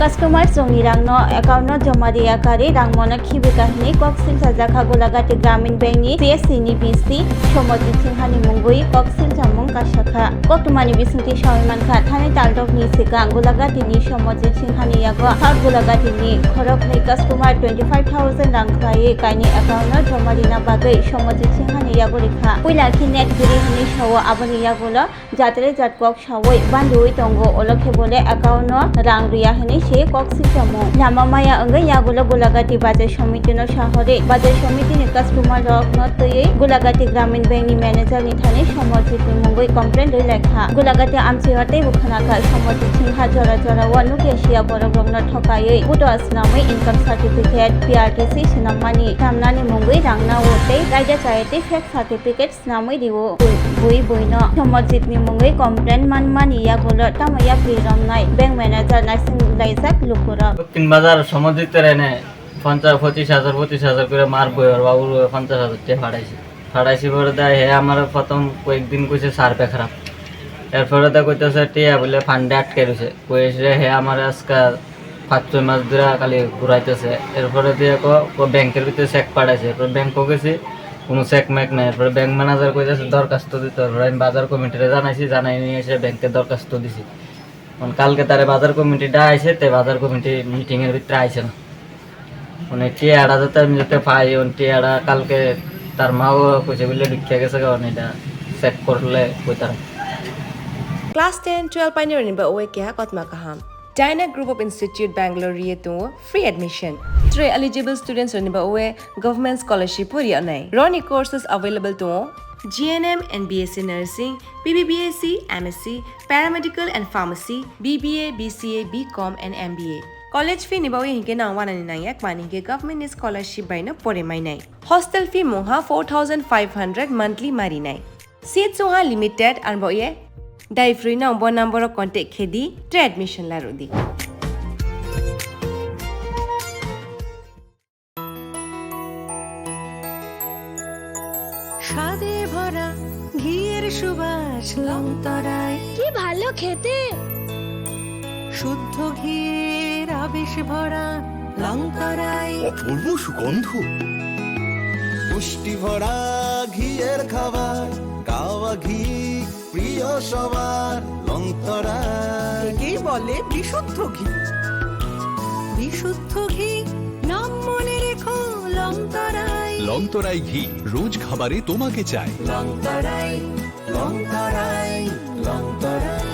Customer জংনি রাংনো account জমা দিয়াকারি রাংমনা খিবি কাহিনী কক্সিল সাজাখা গোলাঘাটি গ্রামীণ ব্যাংকনি পিএসসি नि बिसि समजित सिंहानि मुंगुई कक्सिल जामुं काशाखा कक्टमानि बिसुंथि सावैमानखा थानाय तालदकनि सिगां गोलाघाटिनि समजित सिंहानि यागो साउथ गोलाघाटिनि खरखनै कास्टमार 25,000 रां खायै गायनि एकाउन्ट जमा दिना बागै समजित सिंहानि यागो रेखा पुइलाखि नेट गिरि हनि सावो आबनि यागोलो जात्रे जातकक सावै बान्दुई तंगो अलखे बोले एकाउन्ट रां रिया हनि से कक्सिल जामुं लामा माया अंगै यागोलो गोलाघाटी बाजार समितिनो शहरे बाजार समितिनि कास्टमार रकनो तयै गोलाघाटी ग्रामीण बैंकनि मैनेजारनि थानाय समजितनि मुंगै कमप्लेन लेखा गोलाघाटी आमसिहाटे बुखानाखा समजित सिंहा जरा जरा नुकियासिया बरगरनो थकायै फट' आसनामै इनकाम सार्टिफिकेट पिआरटिसि सनामानि दामनानि मुंगै रांना वते रायदा जायते फेक सार्टिफिकेट सनामै दिवो बुइ बुइनो समजितनि मुंगै कमप्लेन मानमानि यागोलो तामाया पिरमनाय बैंक मैनेजार नासिं लाइजाक लुकुरा তিন বাজার সমজিতের এনে 25,000 করে মার বইর বাবুর 50,000 টাকা ফাড়াইছি পরে দেয় হে আমার প্রথম কয়েকদিন কইছে সার্ভে খারাপ এরপরে তো কইতেছে টিয়া বলে ফান্ডে আটকে রয়েছে কইছে হে আমার আজকে 5-6 মাস ধরে খালি ঘুরাইতেছে এরপরে দিয়ে ব্যাংকের ভিতরে চেক পাঠাইছে এরপর ব্যাংকও গেছি কোনো চেক ম্যাক নাই এরপরে ব্যাংক ম্যানেজার কইতেছে দরখাস্ত দিতে হবে আমি বাজার কমিটিরে জানাই নিয়ে এসে ব্যাংকে দরখাস্ত দিছি কালকে তারে বাজার কমিটিটা আইছে তে বাজার কমিটি মিটিংয়ের ভিতরে আইছে না মানে টিয়াটা যাতে আমি যাতে পাই টিয়াটা কালকে তার মাও কইছে বলে লিখে গেছে কারণ এটা চেক করলে কইতাম Class 10, 12 pioneering ba oe kya kotma kaham. Dyna Group of Institute Bangalore to free admission. 3 eligible students ba oe government scholarship puri anai. Roni courses available to GNM and BSc Nursing, BBBSc, MSc, Paramedical and Pharmacy, BBA, BCA, BCom and MBA. College fee nibawi hinke na 199 mani ke government scholarship by na pore mai nai. Hostel fee moha 4,500 monthly mari nai. Seats moha limited and boye dai free na bo number of contact khedi tre admission la rodi. স্বাদে ভরা ঘিয়ের সুবাস লংতরায় কি ভালো খেতে শুদ্ধ ঘিয়ের আবেশ ভরা লংতরায় অপূর্ব সুগন্ধ পুষ্টি ভরা ঘিয়ের খাবার গাওয়া ঘি প্রিয় সবার লংতরায় একেই বলে বিশুদ্ধ ঘি বিশুদ্ধ ঘি নাম মনে রেখো লংতরায় লংতরাই ঘি রোজ খাবারে তোমাকে চাই লংতরায় লংতরায় লংতরায়